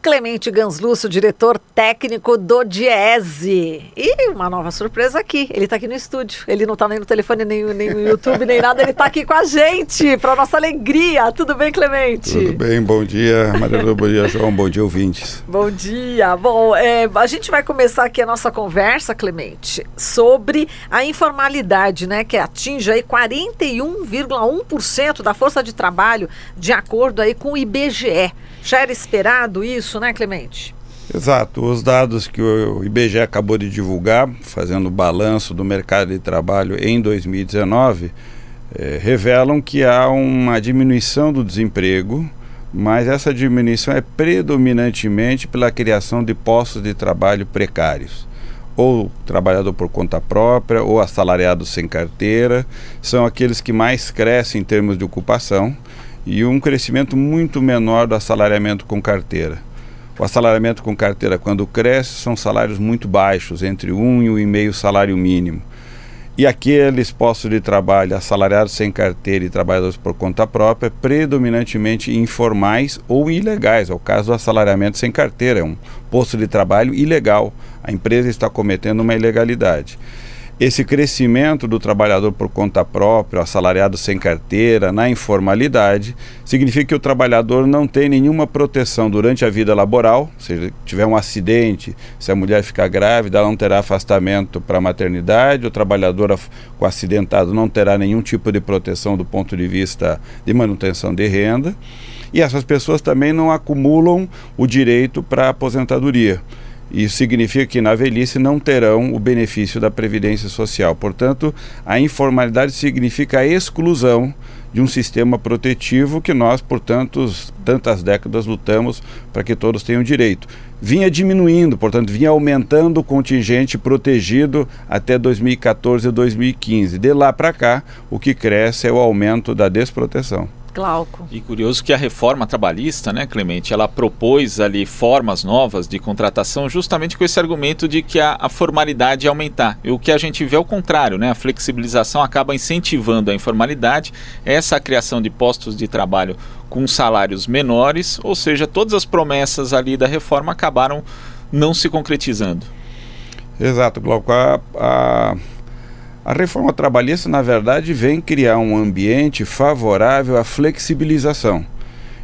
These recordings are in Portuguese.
Clemente Ganslúcio, diretor técnico do Diese. E uma nova surpresa aqui, ele está aqui no estúdio, ele não está nem no telefone, nem no YouTube, nem nada, ele está aqui com a gente, para nossa alegria. Tudo bem, Clemente? Tudo bem, bom dia, Marilu, bom dia, João, bom dia, ouvintes. Bom dia. Bom, a gente vai começar aqui a nossa conversa, Clemente, sobre a informalidade, né, que atinge aí 41,1% da força de trabalho, de acordo aí com o IBGE. Já era esperado isso, né, Clemente? Exato, os dados que o IBGE acabou de divulgar, fazendo o balanço do mercado de trabalho em 2019, revelam que há uma diminuição do desemprego, mas essa diminuição é predominantemente pela criação de postos de trabalho precários. Ou trabalhador por conta própria, ou assalariado sem carteira, são aqueles que mais crescem em termos de ocupação, e um crescimento muito menor do assalariamento com carteira. O assalariamento com carteira, quando cresce, são salários muito baixos, entre 1 e 1,5 salário mínimo. E aqueles postos de trabalho assalariados sem carteira e trabalhadores por conta própria, predominantemente informais ou ilegais. É o caso do assalariamento sem carteira, é um posto de trabalho ilegal. A empresa está cometendo uma ilegalidade. Esse crescimento do trabalhador por conta própria, assalariado sem carteira, na informalidade, significa que o trabalhador não tem nenhuma proteção durante a vida laboral, ou seja, tiver um acidente, se a mulher ficar grávida, ela não terá afastamento para a maternidade, o trabalhador com acidentado não terá nenhum tipo de proteção do ponto de vista de manutenção de renda, e essas pessoas também não acumulam o direito para a aposentadoria. Isso significa que na velhice não terão o benefício da Previdência Social. Portanto, a informalidade significa a exclusão de um sistema protetivo que nós, por tantas décadas, lutamos para que todos tenham direito. Vinha diminuindo, portanto, vinha aumentando o contingente protegido até 2014 e 2015. De lá para cá, o que cresce é o aumento da desproteção. Glauco. E curioso que a reforma trabalhista, né, Clemente, ela propôs ali formas novas de contratação justamente com esse argumento de que a formalidade ia aumentar. E o que a gente vê é o contrário, né? A flexibilização acaba incentivando a informalidade, essa criação de postos de trabalho com salários menores, ou seja, todas as promessas ali da reforma acabaram não se concretizando. Exato, Glauco. A reforma trabalhista, na verdade, vem criar um ambiente favorável à flexibilização.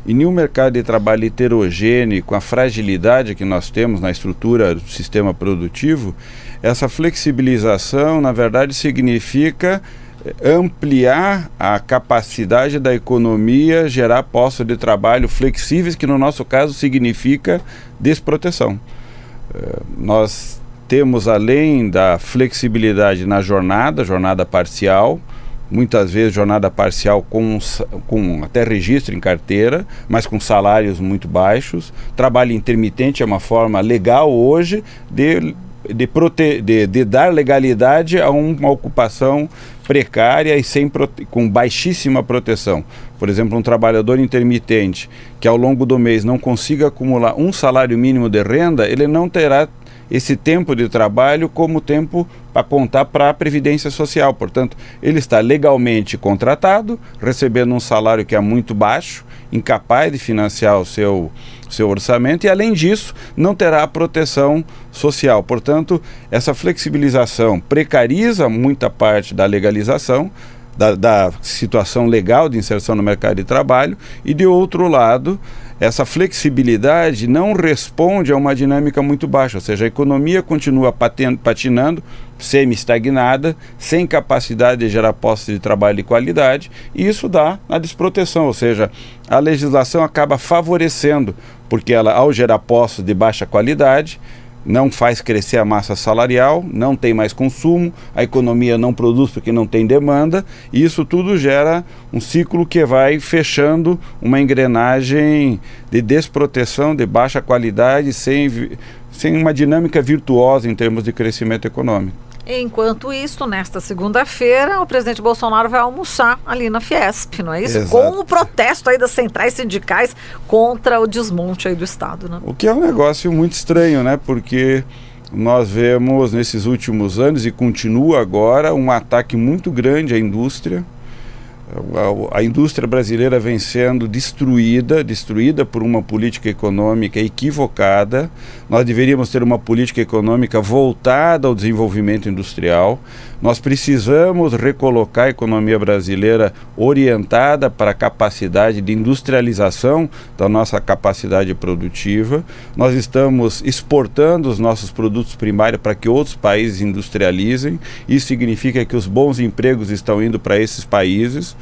E em um mercado de trabalho heterogêneo, com a fragilidade que nós temos na estrutura do sistema produtivo, essa flexibilização, na verdade, significa ampliar a capacidade da economia, gerar postos de trabalho flexíveis, que no nosso caso significa desproteção. Nós temos, além da flexibilidade na jornada parcial, muitas vezes jornada parcial com até registro em carteira, mas com salários muito baixos. Trabalho intermitente é uma forma legal hoje de dar legalidade a uma ocupação precária e com baixíssima proteção. Por exemplo, um trabalhador intermitente que ao longo do mês não consiga acumular um salário mínimo de renda, ele não terá esse tempo de trabalho como tempo para contar para a Previdência Social. Portanto, ele está legalmente contratado, recebendo um salário que é muito baixo, incapaz de financiar o seu orçamento e, além disso, não terá a proteção social. Portanto, essa flexibilização precariza muita parte da legalização, da situação legal de inserção no mercado de trabalho, e, de outro lado, essa flexibilidade não responde a uma dinâmica muito baixa, ou seja, a economia continua patinando, semi-estagnada, sem capacidade de gerar postos de trabalho de qualidade, e isso dá a desproteção, ou seja, a legislação acaba favorecendo, porque ela, ao gerar postos de baixa qualidade, não faz crescer a massa salarial, não tem mais consumo, a economia não produz porque não tem demanda, e isso tudo gera um ciclo que vai fechando uma engrenagem de desproteção, de baixa qualidade, sem uma dinâmica virtuosa em termos de crescimento econômico. Enquanto isso, nesta segunda-feira, o presidente Bolsonaro vai almoçar ali na Fiesp, não é isso? Exato. Com o protesto aí das centrais sindicais contra o desmonte aí do Estado, né? O que é um negócio muito estranho, né? Porque nós vemos nesses últimos anos, e continua agora, um ataque muito grande à indústria. A indústria brasileira vem sendo destruída por uma política econômica equivocada. Nós deveríamos ter uma política econômica voltada ao desenvolvimento industrial. Nós precisamos recolocar a economia brasileira orientada para a capacidade de industrialização da nossa capacidade produtiva. Nós estamos exportando os nossos produtos primários para que outros países industrializem. Isso significa que os bons empregos estão indo para esses países.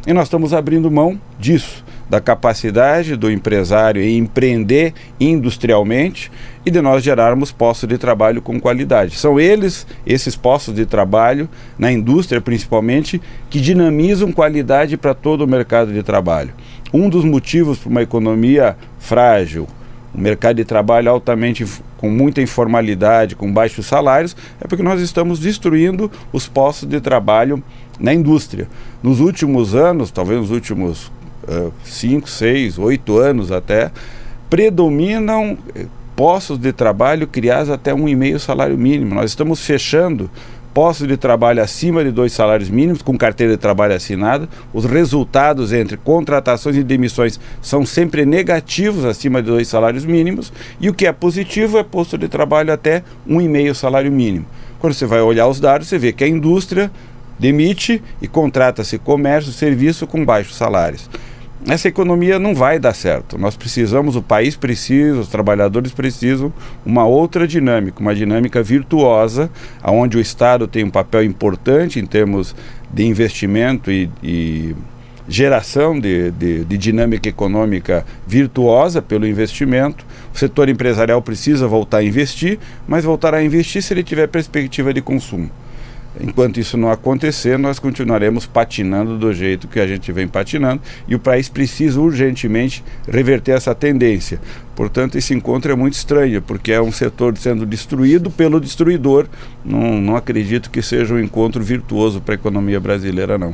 E nós estamos abrindo mão disso, da capacidade do empresário em empreender industrialmente e de nós gerarmos postos de trabalho com qualidade. São esses postos de trabalho, na indústria principalmente, que dinamizam qualidade para todo o mercado de trabalho. Um dos motivos para uma economia frágil, um mercado de trabalho altamente com muita informalidade, com baixos salários, é porque nós estamos destruindo os postos de trabalho na indústria. Nos últimos anos, talvez nos últimos 5, 6, 8 anos até, predominam postos de trabalho criados até 1,5 salário mínimo. Nós estamos fechando postos de trabalho acima de 2 salários mínimos, com carteira de trabalho assinada. Os resultados entre contratações e demissões são sempre negativos acima de 2 salários mínimos, e o que é positivo é posto de trabalho até 1,5 salário mínimo. Quando você vai olhar os dados, você vê que a indústria demite e contrata-se comércio e serviço com baixos salários. Essa economia não vai dar certo. Nós precisamos, o país precisa, os trabalhadores precisam uma outra dinâmica, uma dinâmica virtuosa, onde o Estado tem um papel importante em termos de investimento e geração de dinâmica econômica virtuosa pelo investimento. O setor empresarial precisa voltar a investir, mas voltar a investir se ele tiver perspectiva de consumo. Enquanto isso não acontecer, nós continuaremos patinando do jeito que a gente vem patinando, e o país precisa urgentemente reverter essa tendência. Portanto, esse encontro é muito estranho, porque é um setor sendo destruído pelo destruidor. Não acredito que seja um encontro virtuoso para a economia brasileira, não.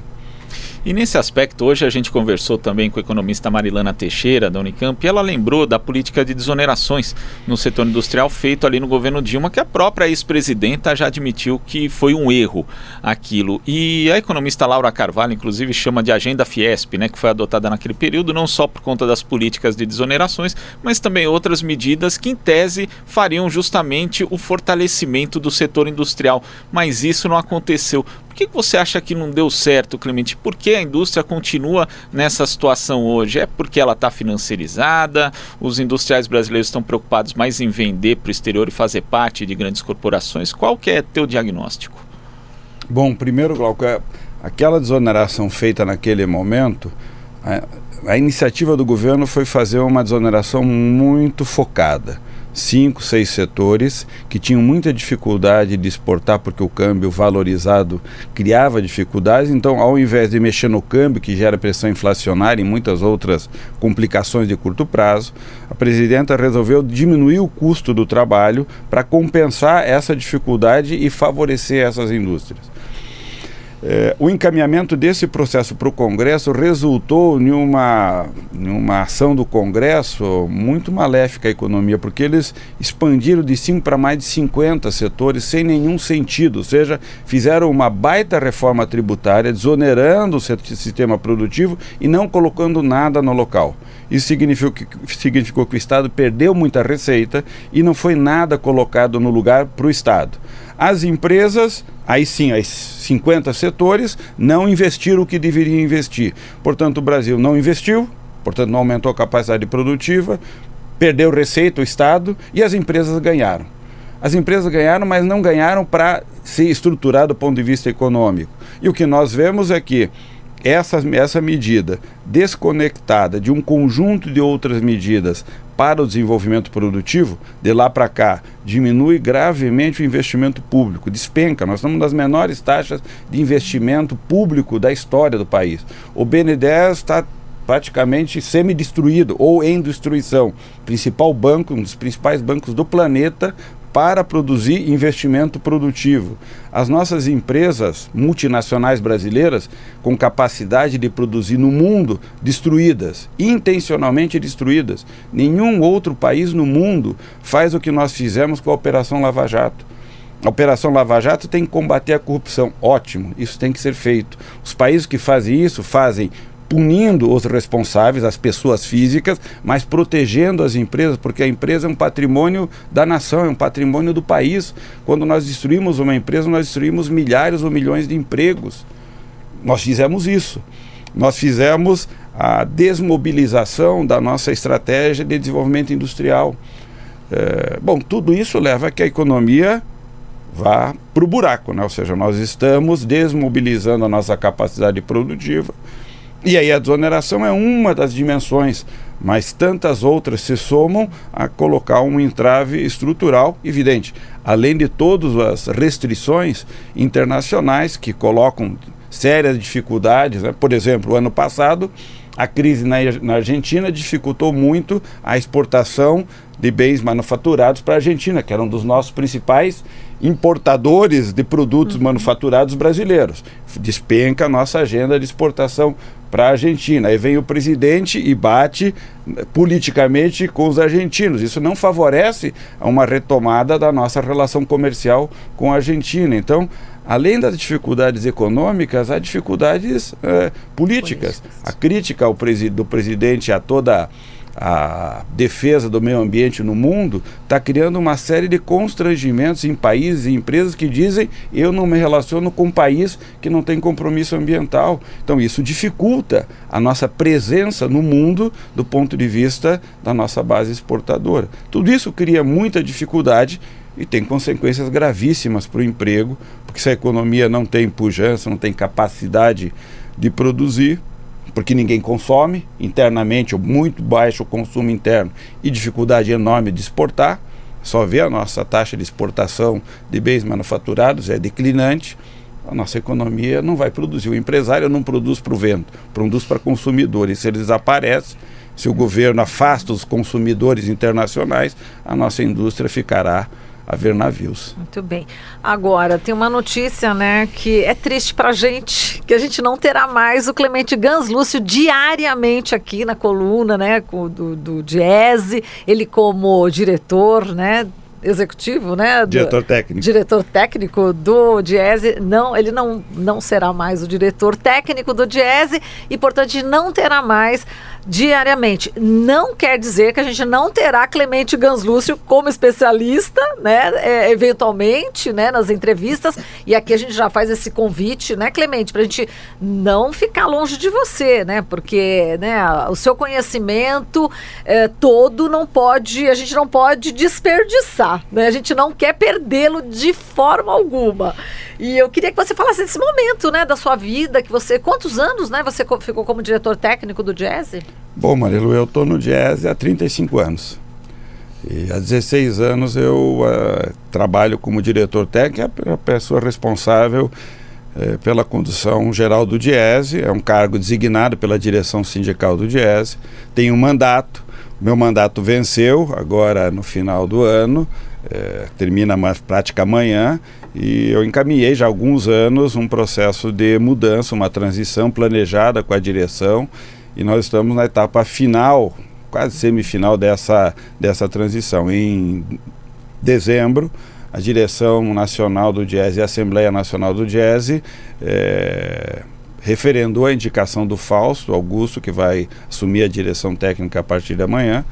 E nesse aspecto, hoje a gente conversou também com a economista Marilana Teixeira, da Unicamp, e ela lembrou da política de desonerações no setor industrial feito ali no governo Dilma, que a própria ex-presidenta já admitiu que foi um erro aquilo. E a economista Laura Carvalho, inclusive, chama de agenda Fiesp, né, que foi adotada naquele período, não só por conta das políticas de desonerações, mas também outras medidas que, em tese, fariam justamente o fortalecimento do setor industrial. Mas isso não aconteceu. Por que você acha que não deu certo, Clemente? Por que a indústria continua nessa situação hoje? É porque ela está financiarizada? Os industriais brasileiros estão preocupados mais em vender para o exterior e fazer parte de grandes corporações? Qual que é teu diagnóstico? Bom, primeiro, Glauco, aquela desoneração feita naquele momento, a iniciativa do governo foi fazer uma desoneração muito focada. 5, 6 setores que tinham muita dificuldade de exportar porque o câmbio valorizado criava dificuldades. Então, ao invés de mexer no câmbio, que gera pressão inflacionária e muitas outras complicações de curto prazo, a presidenta resolveu diminuir o custo do trabalho para compensar essa dificuldade e favorecer essas indústrias. O encaminhamento desse processo para o Congresso resultou em uma ação do Congresso muito maléfica à economia, porque eles expandiram de 5 para mais de 50 setores sem nenhum sentido, ou seja, fizeram uma baita reforma tributária, desonerando o sistema produtivo e não colocando nada no local. Isso significou que o Estado perdeu muita receita e não foi nada colocado no lugar para o Estado. As empresas, aí sim, as 50 setores, não investiram o que deveriam investir. Portanto, o Brasil não investiu, portanto, não aumentou a capacidade produtiva, perdeu receita o Estado e as empresas ganharam. As empresas ganharam, mas não ganharam para se estruturar do ponto de vista econômico. E o que nós vemos é que essa medida desconectada de um conjunto de outras medidas para o desenvolvimento produtivo, de lá para cá, diminui gravemente o investimento público, despenca. Nós estamos nas menores taxas de investimento público da história do país. O BNDES está praticamente semi-destruído ou em destruição. Principal banco, um dos principais bancos do planeta, para produzir investimento produtivo. As nossas empresas multinacionais brasileiras, com capacidade de produzir no mundo, destruídas, intencionalmente destruídas. Nenhum outro país no mundo faz o que nós fizemos com a Operação Lava Jato. A Operação Lava Jato tem que combater a corrupção. Ótimo, isso tem que ser feito. Os países que fazem isso, fazem punindo os responsáveis, as pessoas físicas, mas protegendo as empresas, porque a empresa é um patrimônio da nação, é um patrimônio do país. Quando nós destruímos uma empresa, nós destruímos milhares ou milhões de empregos. Nós fizemos isso. Nós fizemos a desmobilização da nossa estratégia de desenvolvimento industrial. Bom, tudo isso leva a que a economia vá para o buraco, né? Ou seja, nós estamos desmobilizando a nossa capacidade produtiva. E aí a desoneração é uma das dimensões, mas tantas outras se somam a colocar um entrave estrutural evidente. Além de todas as restrições internacionais que colocam sérias dificuldades, né? Por exemplo, o ano passado, a crise na Argentina dificultou muito a exportação de bens manufaturados para a Argentina, que era um dos nossos principais importadores de produtos manufaturados brasileiros. Despenca a nossa agenda de exportação para a Argentina. Aí vem o presidente e bate politicamente com os argentinos. Isso não favorece uma retomada da nossa relação comercial com a Argentina. Então, além das dificuldades econômicas, há dificuldades políticas. A crítica do presidente a toda a defesa do meio ambiente no mundo está criando uma série de constrangimentos em países e empresas que dizem: eu não me relaciono com um país que não tem compromisso ambiental. Então isso dificulta a nossa presença no mundo do ponto de vista da nossa base exportadora. Tudo isso cria muita dificuldade e tem consequências gravíssimas para o emprego, porque se a economia não tem pujança, não tem capacidade de produzir, porque ninguém consome internamente, ou muito baixo o consumo interno e dificuldade enorme de exportar. Só vê a nossa taxa de exportação de bens manufaturados é declinante. A nossa economia não vai produzir. O empresário não produz para o vento, produz para consumidores. Se ele desaparece, se o governo afasta os consumidores internacionais, a nossa indústria ficará a ver navios. Muito bem. Agora, tem uma notícia, né, que é triste pra gente, que a gente não terá mais o Clemente Ganslúcio diariamente aqui na coluna, né, do Diese, ele como diretor, né, executivo, né? Diretor técnico. Diretor técnico do Diese. Não, ele não será mais o diretor técnico do Diese e, portanto, não terá mais diariamente. Não quer dizer que a gente não terá Clemente Ganslúcio como especialista, né? Eventualmente, né? Nas entrevistas. E aqui a gente já faz esse convite, né, Clemente, para a gente não ficar longe de você, né? Porque, né, o seu conhecimento todo a gente não pode desperdiçar, né? A gente não quer perdê-lo de forma alguma. E eu queria que você falasse desse momento, né, da sua vida, que você... Quantos anos, né, você ficou como diretor técnico do Diese? Bom, Marilu, eu estou no Diese há 35 anos. E há 16 anos eu trabalho como diretor técnico, a pessoa responsável pela condução geral do Diese. É um cargo designado pela direção sindical do Diese. Tenho um mandato. Meu mandato venceu agora no final do ano, termina a prática amanhã, e eu encaminhei já há alguns anos um processo de mudança, uma transição planejada com a direção, e nós estamos na etapa final, quase semifinal dessa transição. Em dezembro, a direção nacional do Diese e a Assembleia Nacional do Diese referendou a indicação do Fausto Augusto, que vai assumir a direção técnica a partir de amanhã.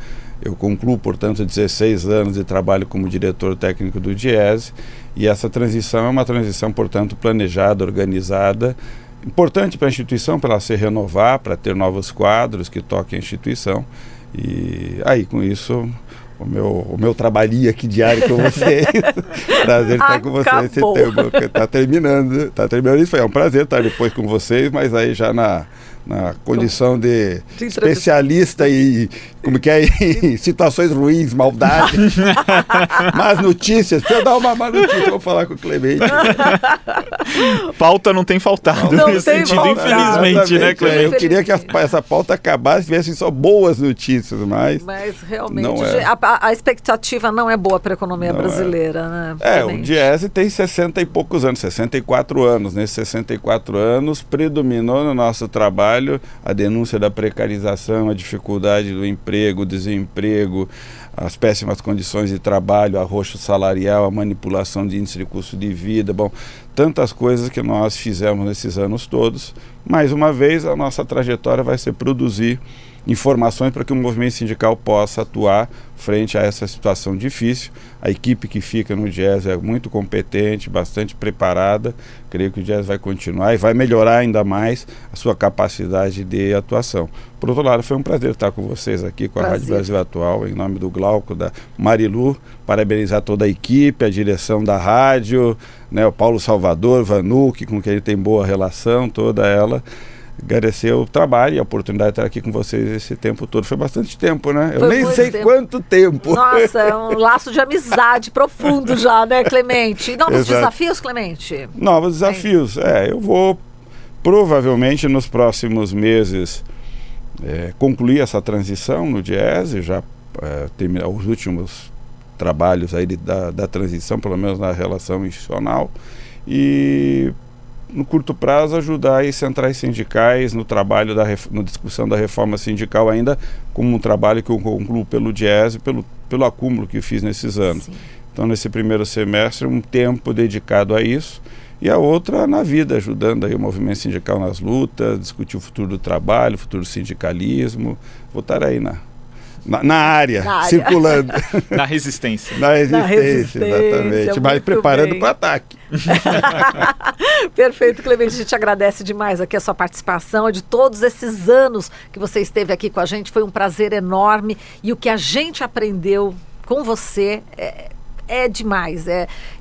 Eu concluo, portanto, 16 anos de trabalho como diretor técnico do Diese, e essa transição é uma transição, portanto, planejada, organizada, importante para a instituição, para ela se renovar, para ter novos quadros que toquem a instituição. E aí, com isso, o meu trabalhinho aqui diário com vocês. Prazer estar com vocês. Está terminando isso. É um prazer estar depois com vocês, mas aí já na condição de especialista e em situações ruins, maldade, más notícias. Deixa eu dar uma má notícia, vou falar com o Clemente. Pauta não tem faltado nesse sentido, infelizmente, né, Clemente? Eu queria que essa pauta acabasse e tivessem só boas notícias, mas realmente não a expectativa não é boa para a economia brasileira, né? O Diese tem 60 e poucos anos, 64 anos. Nesses 64 anos, predominou no nosso trabalho a denúncia da precarização, a dificuldade do emprego, o desemprego, as péssimas condições de trabalho, arroxo salarial, a manipulação de índice de custo de vida, bom, tantas coisas que nós fizemos nesses anos todos. Mais uma vez, a nossa trajetória vai ser produzir informações para que o movimento sindical possa atuar frente a essa situação difícil. A equipe que fica no Diese é muito competente, bastante preparada. Creio que o Diese vai continuar e vai melhorar ainda mais a sua capacidade de atuação. Por outro lado, foi um prazer estar com vocês aqui com a Rádio Brasil Atual, em nome do Glauco, da Marilu, parabenizar toda a equipe, a direção da rádio, né, o Paulo Salvador, Vanucci, com quem ele tem boa relação, toda ela. Agradecer o trabalho e a oportunidade de estar aqui com vocês esse tempo todo. Foi bastante tempo, né? Eu nem sei quanto tempo. Nossa, é um laço de amizade profundo já, né, Clemente? E novos desafios, Clemente? Novos desafios. Eu vou provavelmente nos próximos meses concluir essa transição no Diese, já terminar os últimos trabalhos aí da transição, pelo menos na relação institucional, e no curto prazo ajudar as centrais sindicais no trabalho na discussão da reforma sindical, ainda como um trabalho que eu concluo pelo Diese, pelo acúmulo que eu fiz nesses anos. Sim. Então, nesse primeiro semestre, um tempo dedicado a isso, e a outra na vida, ajudando aí o movimento sindical nas lutas, discutir o futuro do trabalho, o futuro do sindicalismo. Vou estar aí na área, circulando. Na resistência. Na resistência, exatamente. Mas preparando para o ataque. Perfeito, Clemente. A gente agradece demais aqui a sua participação, de todos esses anos que você esteve aqui com a gente. Foi um prazer enorme. E o que a gente aprendeu com você é demais.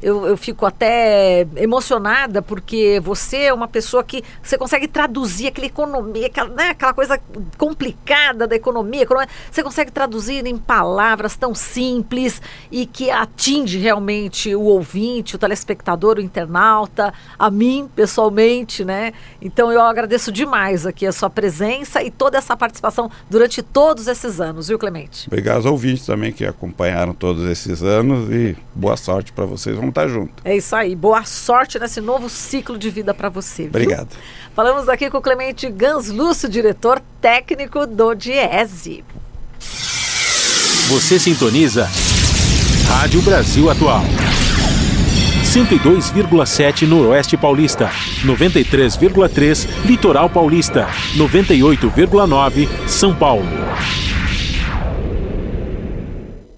Eu fico até emocionada, porque você é uma pessoa que você consegue traduzir aquela economia, aquela coisa complicada da economia, você consegue traduzir em palavras tão simples e que atinge realmente o ouvinte, o telespectador, o internauta, a mim pessoalmente, né? Então eu agradeço demais aqui a sua presença e toda essa participação durante todos esses anos, viu, Clemente? Obrigado aos ouvintes também que acompanharam todos esses anos e boa sorte para vocês, vamos estar juntos. É isso aí, boa sorte nesse novo ciclo de vida para você. Viu? Obrigado. Falamos aqui com o Clemente Ganslúcio, diretor técnico do Diese. Você sintoniza Rádio Brasil Atual. 102,7 Noroeste Paulista, 93,3 Litoral Paulista, 98,9 São Paulo.